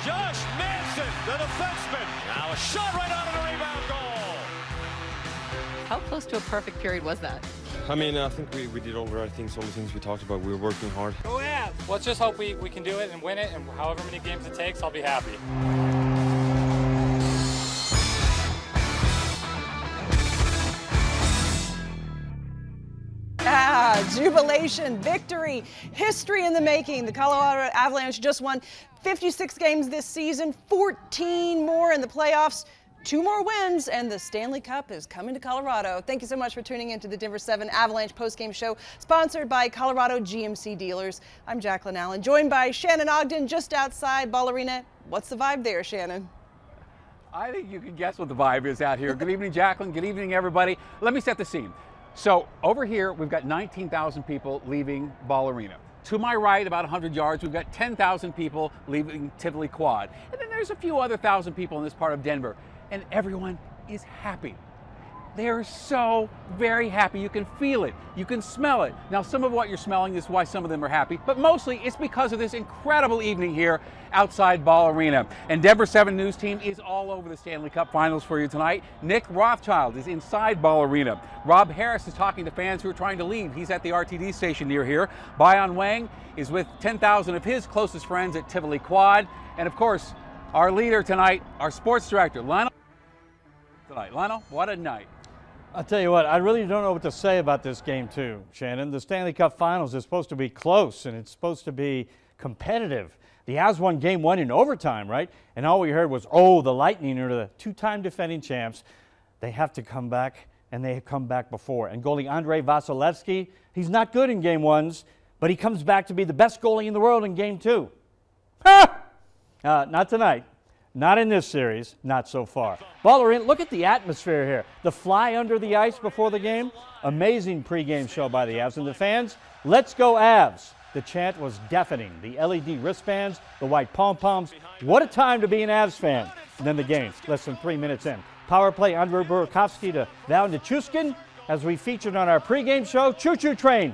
Josh Manson, the defenseman. Now a shot right out of the rebound goal. How close to a perfect period was that? I mean, I think we did all the right things, all the things we talked about. We were working hard. Go ahead. Let's just hope we can do it and win it, and however many games it takes, I'll be happy. Jubilation, victory, history in the making. The Colorado Avalanche just won 56 games this season, 14 more in the playoffs, 2 more wins, and the Stanley Cup is coming to Colorado. Thank you so much for tuning in to the Denver 7 Avalanche postgame show, sponsored by Colorado GMC Dealers. I'm Jacqueline Allen, joined by Shannon Ogden just outside Ball Arena. What's the vibe there, Shannon? I think you can guess what the vibe is out here. Good evening, Jacqueline. Good evening, everybody. Let me set the scene. So over here, we've got 19,000 people leaving Ball Arena. To my right, about 100 yards, we've got 10,000 people leaving Tivoli Quad. And then there's a few other thousand people in this part of Denver. And everyone is happy. They're so very happy. You can feel it. You can smell it. Now, some of what you're smelling is why some of them are happy, but mostly it's because of this incredible evening here outside Ball Arena. And Denver 7 News team is all over the Stanley Cup Finals for you tonight. Nick Rothschild is inside Ball Arena. Rob Harris is talking to fans who are trying to leave. He's at the RTD station near here. Bayan Wang is with 10,000 of his closest friends at Tivoli Quad. And of course, our leader tonight, our sports director, Lionel. Lionel, what a night. I'll tell you what, I really don't know what to say about this game too, Shannon. The Stanley Cup Finals is supposed to be close and it's supposed to be competitive. The Avs won game 1 in overtime, right? And all we heard was, oh, the Lightning are the 2-time defending champs. They have to come back, and they have come back before. And goalie Andrei Vasilevsky, he's not good in game 1s, but he comes back to be the best goalie in the world in game 2. Ha! Not tonight. Not in this series, not so far. Ball Arena, look at the atmosphere here. The fly under the ice before the game. Amazing pregame show by the Avs. And the fans, let's go Avs. The chant was deafening. The LED wristbands, the white pom-poms. What a time to be an Avs fan. And then the game, less than 3 minutes in. Power play, Andrei Burakovsky to Val Nichushkin. As we featured on our pregame show, choo-choo train.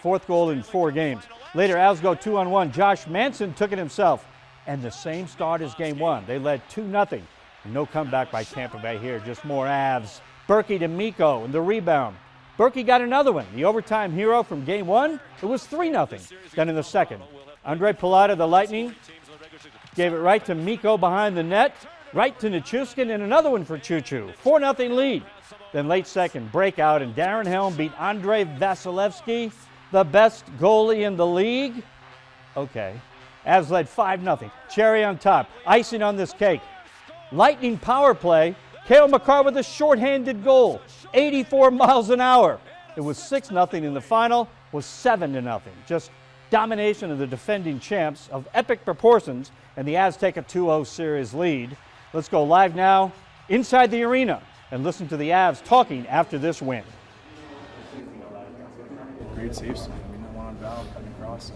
4th goal in 4 games. Later, Avs go 2-on-1. Josh Manson took it himself. And the same start as game 1. They led 2-0. No comeback by Tampa Bay here, just more Avs. Berkey to Mikko and the rebound. Berkey got another one. The overtime hero from game 1, it was 3-0. Then in the second, Andre Palat of the Lightning gave it right to Mikko behind the net, right to Nichushkin, and another one for Choo-Choo. 4-0 lead. Then late second, breakout, and Darren Helm beat Andrei Vasilevsky, the best goalie in the league. Okay. Avs led 5-0. Cherry on top. Icing on this cake. Lightning power play. Cale Makar with a shorthanded goal. 84 miles an hour. It was 6-0 in the final. Was 7-0. Just domination of the defending champs of epic proportions. And the Avs take a 2-0 series lead. Let's go live now inside the arena and listen to the Avs talking after this win. Great saves. We know one on Val coming across.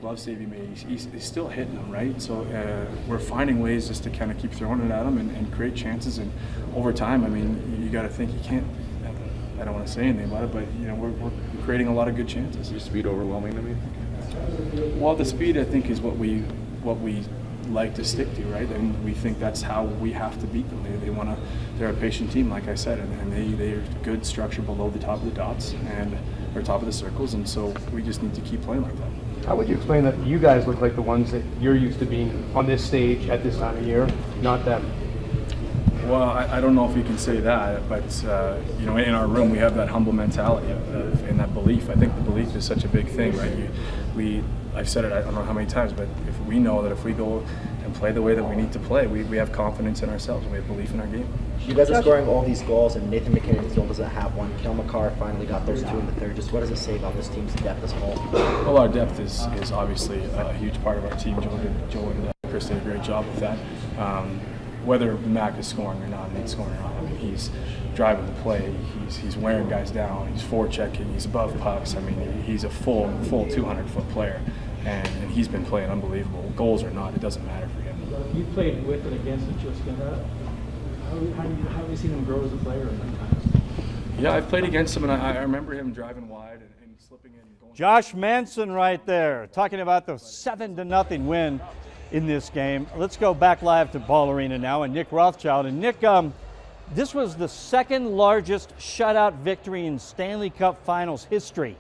Glove save he made, he's still hitting them, right? So we're finding ways just to kind of keep throwing it at him and create chances. And over time, I mean, you got to think you can't. I don't want to say anything about it, but you know, we're creating a lot of good chances. Your speed overwhelming to me. Well, the speed I think is what we like to stick to, right? And we think that's how we have to beat them. They're a patient team, like I said, and they're good structure below the top of the dots and or top of the circles, and so we just need to keep playing like that. How would you explain that you guys look like the ones that you're used to being on this stage at this time of year, not them? Well, I don't know if you can say that, but you know, in our room we have that humble mentality and that belief. I think the belief is such a big thing, right? I've said it I don't know how many times, but if we know that if we go and play the way that we need to play, we have confidence in ourselves and we have belief in our game. You guys are scoring all these goals, and Nathan MacKinnon still doesn't have one. Cale Makar finally got those 2 in the third. Just what does it say about this team's depth as a whole? Well, our depth is obviously a huge part of our team. Joe and Chris did a great job with that. Whether Mac is scoring or not, Nate's scoring or not, I mean, he's driving the play. He's wearing guys down. He's forechecking. He's above pucks. I mean, he's a full 200-foot player, and he's been playing unbelievable. Goals or not, it doesn't matter for him. You played with and against Nichushkin. How have you seen him grow as a player in that time? Yeah, I've played against him, and I remember him driving wide and slipping in. And going Josh Manson right there, talking about the 7-0 win in this game. Let's go back live to Ball Arena now and Nick Rothschild. And Nick, this was the second largest shutout victory in Stanley Cup Finals history.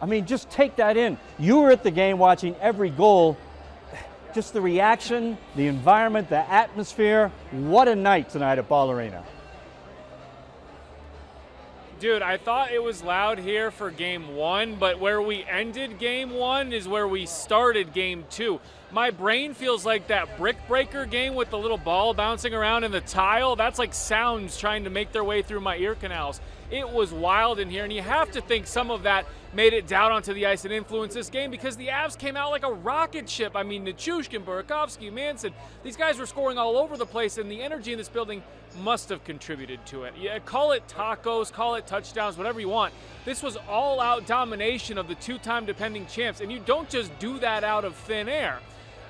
I mean, just take that in. You were at the game watching every goal. Just the reaction, the environment, the atmosphere. What a night tonight at Ball Arena. Dude, I thought it was loud here for game one, but where we ended game one is where we started game two. My brain feels like that brick breaker game with the little ball bouncing around in the tile. That's like sounds trying to make their way through my ear canals. It was wild in here, and you have to think some of that made it down onto the ice and influenced this game because the Avs came out like a rocket ship. I mean, Nichushkin, Burakovsky, Manson, these guys were scoring all over the place, and the energy in this building must have contributed to it. Yeah, call it tacos, call it touchdowns, whatever you want. This was all-out domination of the two-time defending champs, and you don't just do that out of thin air.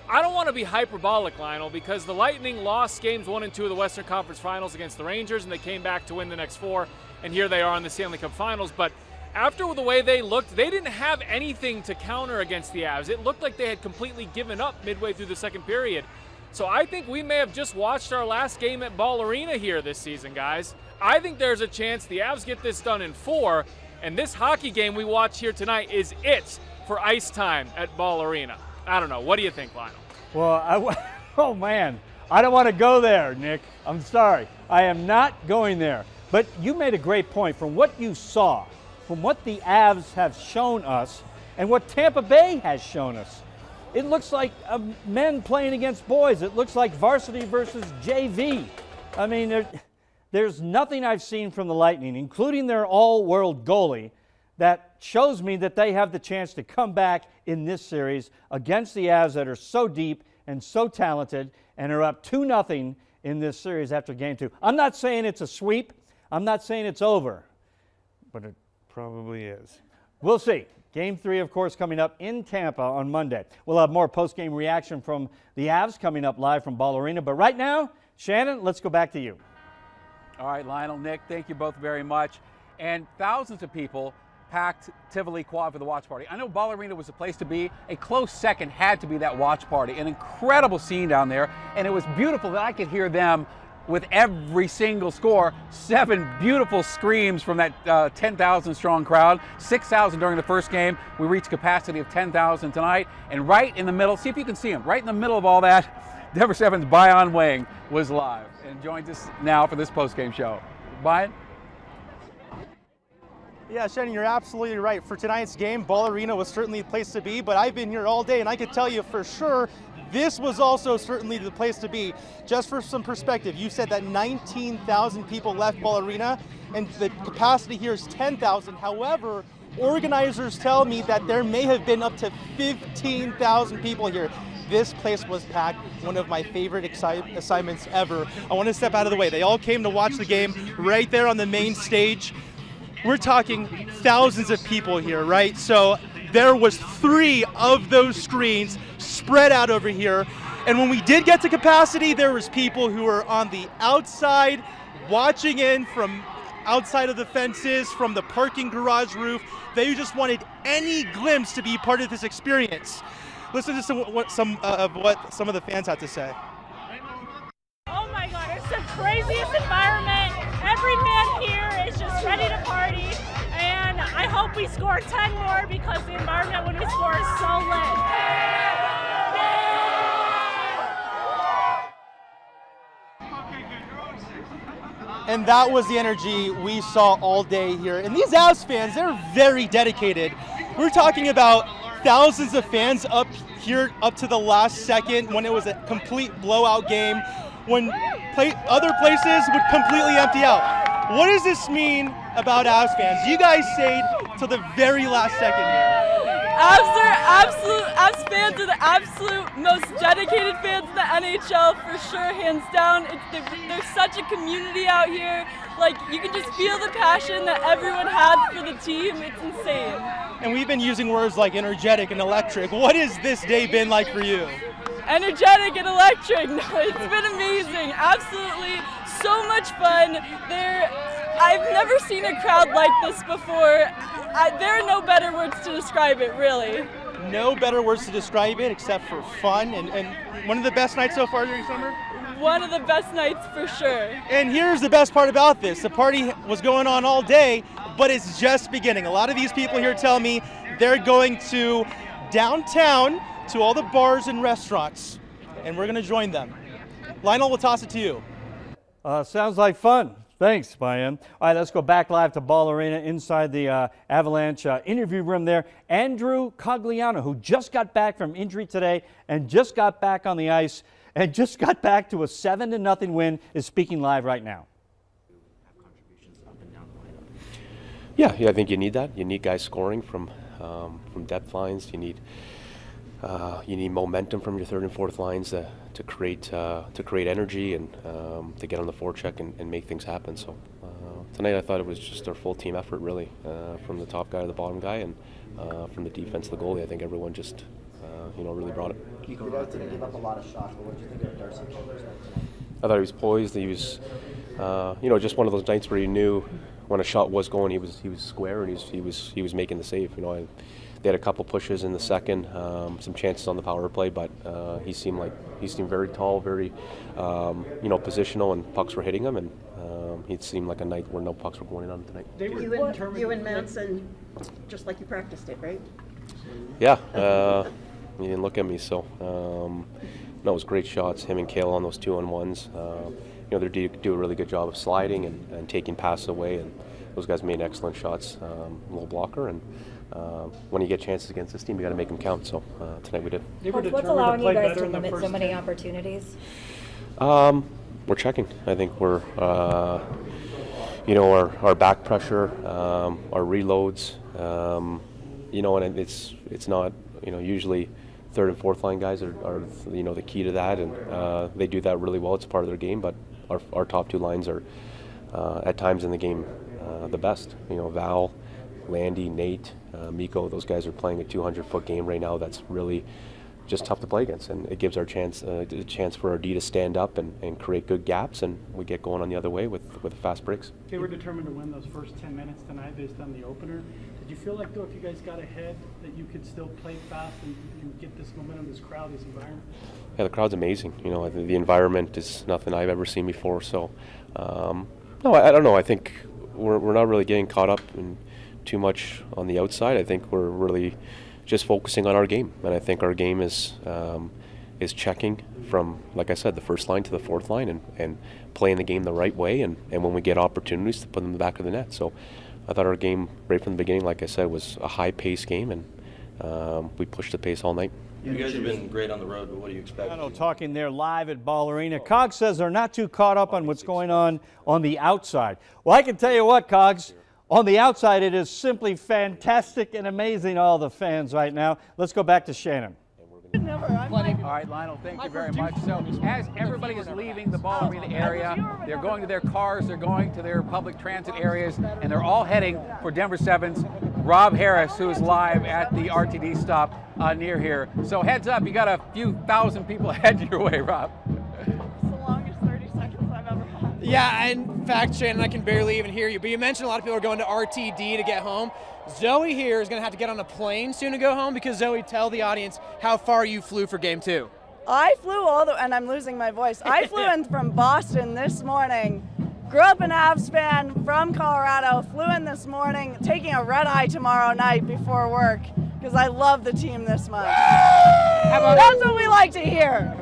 I don't want to be hyperbolic, Lionel, because the Lightning lost games 1 and 2 of the Western Conference Finals against the Rangers, and they came back to win the next 4, and here they are in the Stanley Cup Finals. But after the way they looked, they didn't have anything to counter against the Avs. It looked like they had completely given up midway through the second period. So I think we may have just watched our last game at Ball Arena here this season, guys. I think there's a chance the Avs get this done in 4, and this hockey game we watch here tonight is it for ice time at Ball Arena. I don't know. What do you think, Lionel? Well, oh man, I don't want to go there, Nick. I'm sorry. I am not going there. But you made a great point. From what you saw, from what the Avs have shown us, and what Tampa Bay has shown us, it looks like men playing against boys. It looks like varsity versus JV. I mean, there's nothing I've seen from the Lightning, including their all-world goalie, that shows me that they have the chance to come back in this series against the Avs that are so deep and so talented and are up 2-0 in this series after game 2. I'm not saying it's a sweep. I'm not saying it's over, but it probably is. We'll see. Game 3, of course, coming up in Tampa on Monday. We'll have more post-game reaction from the Avs coming up live from Ball Arena. But right now, Shannon, let's go back to you. All right, Lionel, Nick, thank you both very much. And thousands of people packed Tivoli Quad for the watch party. I know Ball Arena was the place to be. A close second had to be that watch party. An incredible scene down there, and it was beautiful that I could hear them with every single score. 7 beautiful screams from that 10,000 strong crowd. 6,000 during the first game. We reached capacity of 10,000 tonight, and right in the middle, see if you can see them, right in the middle of all that, Denver 7's Bayan Wang was live and joins us now for this post-game show. Bayan? Yeah, Shannon, you're absolutely right. For tonight's game, Ball Arena was certainly the place to be, but I've been here all day, and I could tell you for sure this was also certainly the place to be. Just for some perspective, you said that 19,000 people left Ball Arena, and the capacity here is 10,000. However, organizers tell me that there may have been up to 15,000 people here. This place was packed, one of my favorite assignments ever. I want to step out of the way. They all came to watch the game right there on the main stage. We're talking thousands of people here, right? So there was 3 of those screens spread out over here. And when we did get to capacity, there was people who were on the outside watching in from outside of the fences, from the parking garage roof. They just wanted any glimpse to be part of this experience. Listen to some of what some of the fans had to say. Oh my God, it's the craziest environment. Every man here is just ready to party, and I hope we score 10 more because the environment when we score is so lit. And that was the energy we saw all day here. And these Avs fans, they're very dedicated. We're talking about thousands of fans up here up to the last second when it was a complete blowout game, when other places would completely empty out. What does this mean about Avs fans? You guys stayed till the very last second here. Avs fans are the absolute most dedicated fans in the NHL for sure, hands down. There's such a community out here. Like, you can just feel the passion that everyone has for the team. It's insane. And we've been using words like energetic and electric. What has this day been like for you? Energetic and electric. No, it's been amazing. Absolutely so much fun. I've never seen a crowd like this before. There are no better words to describe it, really. no better words to describe it except for fun and one of the best nights so far during summer? One of the best nights for sure. And here's the best part about this. The party was going on all day, but it's just beginning. A lot of these people here tell me they're going to downtown to all the bars and restaurants, and we're going to join them. Lionel, we'll toss it to you. Sounds like fun. Thanks, Brian. All right, let's go back live to Ball Arena inside the Avalanche interview room there. Andrew Cogliano, who just got back from injury today and just got back on the ice and just got back to a 7-0 win, is speaking live right now. Yeah, I think you need that. You need guys scoring from depth lines. You need momentum from your third and fourth lines to create energy and to get on the forecheck and make things happen. So tonight I thought it was just our full team effort, really, from the top guy to the bottom guy, and from the defense to the goalie. I think everyone just really brought it. You guys didn't give up a lot of shots, but what did you think of Darcy Kuemper tonight? I thought he was poised. He was, just one of those nights where you knew when a shot was going, he was square and he was making the save. They had a couple pushes in the second, some chances on the power play, but he seemed very tall, very positional, and pucks were hitting him, and it seemed like a night where no pucks were going in on him tonight. You and Manson, just like you practiced it, right? Yeah, he didn't look at me, so no, it was great shots. Him and Kale on those 2-on-1s. They do a really good job of sliding and taking passes away, and those guys made excellent shots. Little blocker, and when you get chances against this team, you got to make them count. So tonight we did. What's allowing you guys to limit so many opportunities? We're checking. I think we're, our back pressure, our reloads, and it's not, usually third and fourth line guys are the key to that, and they do that really well. It's part of their game, but our top two lines are at times in the game the best. Val, Landy, Nate, Mikko, those guys are playing a 200-foot game right now. That's really just tough to play against, and it gives our a chance for our D to stand up and create good gaps, and we get going on the other way with fast breaks. They were determined to win those first 10 minutes tonight based on the opener. Did you feel like, though, if you guys got ahead, that you could still play fast and get this momentum, this crowd, this environment? Yeah, the crowd's amazing. I think the environment is nothing I've ever seen before. So, no, I don't know. I think we're not really getting caught up in too much on the outside. I think we're really just focusing on our game, and I think our game is checking from, like I said, the first line to the fourth line, and playing the game the right way, and when we get opportunities to put them in the back of the net. So I thought our game right from the beginning, like I said, was a high-paced game, and we pushed the pace all night. You guys have been great on the road, but what do you expect? Talking there live at Ball Arena. Cogs says they're not too caught up on what's going on the outside. Well, I can tell you what, Cogs, on the outside it is simply fantastic and amazing, all the fans right now. Let's go back to Shannon. All right, Lionel, thank you very much. So as everybody is leaving the Ball Arena area, they're going to their cars, they're going to their public transit areas, and they're all heading for Denver 7's Rob Harris, who is live at the RTD stop near here. So heads up, you got a few thousand people heading your way, Rob. It's the longest 30 seconds I've ever had. Yeah, in fact, Shannon, I can barely even hear you, but you mentioned a lot of people are going to RTD to get home. Zoe here is going to have to get on a plane soon to go home, because Zoe, tell the audience how far you flew for Game 2. I flew and I'm losing my voice. I flew in from Boston this morning. Grew up an Avs fan from Colorado, flew in this morning, taking a red eye tomorrow night before work, because I love the team this much. That's what we like to hear.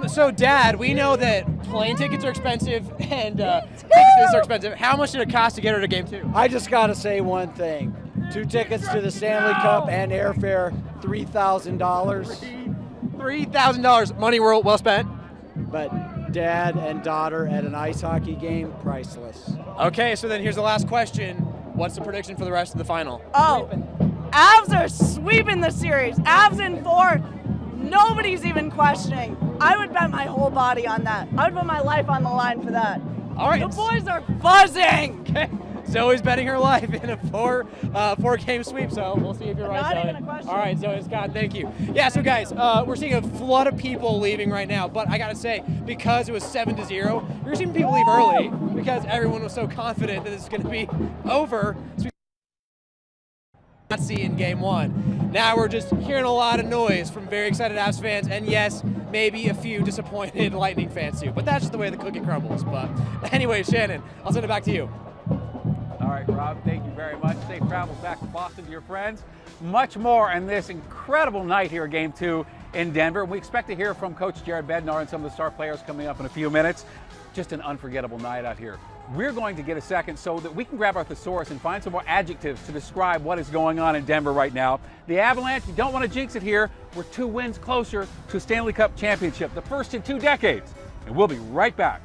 So, Dad, we know that plane tickets are expensive and tickets are expensive. How much did it cost to get her to Game 2? I just got to say one thing. 2 tickets to the Stanley Cup and airfare, $3,000. $3,000, money well spent. But dad and daughter at an ice hockey game, priceless. Okay, so then here's the last question. What's the prediction for the rest of the final? Oh, Avs are sweeping the series. Avs in 4. Nobody's even questioning. I would bet my whole body on that. I would put my life on the line for that. All right. The boys are buzzing. Okay. Zoe's betting her life in a four-game sweep, so we'll see if you're right, Not Zoe. even a question. All right, Zoe Scott, thank you. Yeah, so guys, we're seeing a flood of people leaving right now, but I gotta say, because it was 7-0, we're seeing people leave early because everyone was so confident that this is gonna be over. So not see in Game 1. Now we're just hearing a lot of noise from very excited Avs fans, and yes, maybe a few disappointed Lightning fans too. But that's just the way the cookie crumbles. But anyway, Shannon, I'll send it back to you. All right, Rob, thank you very much. Safe travels back to Boston to your friends. Much more on this incredible night here at Game 2 in Denver. We expect to hear from Coach Jared Bednar and some of the star players coming up in a few minutes. Just an unforgettable night out here. We're going to get a second so that we can grab our thesaurus and find some more adjectives to describe what is going on in Denver right now. The Avalanche, you don't want to jinx it here. We're 2 wins closer to a Stanley Cup championship, the first in 2 decades. And we'll be right back.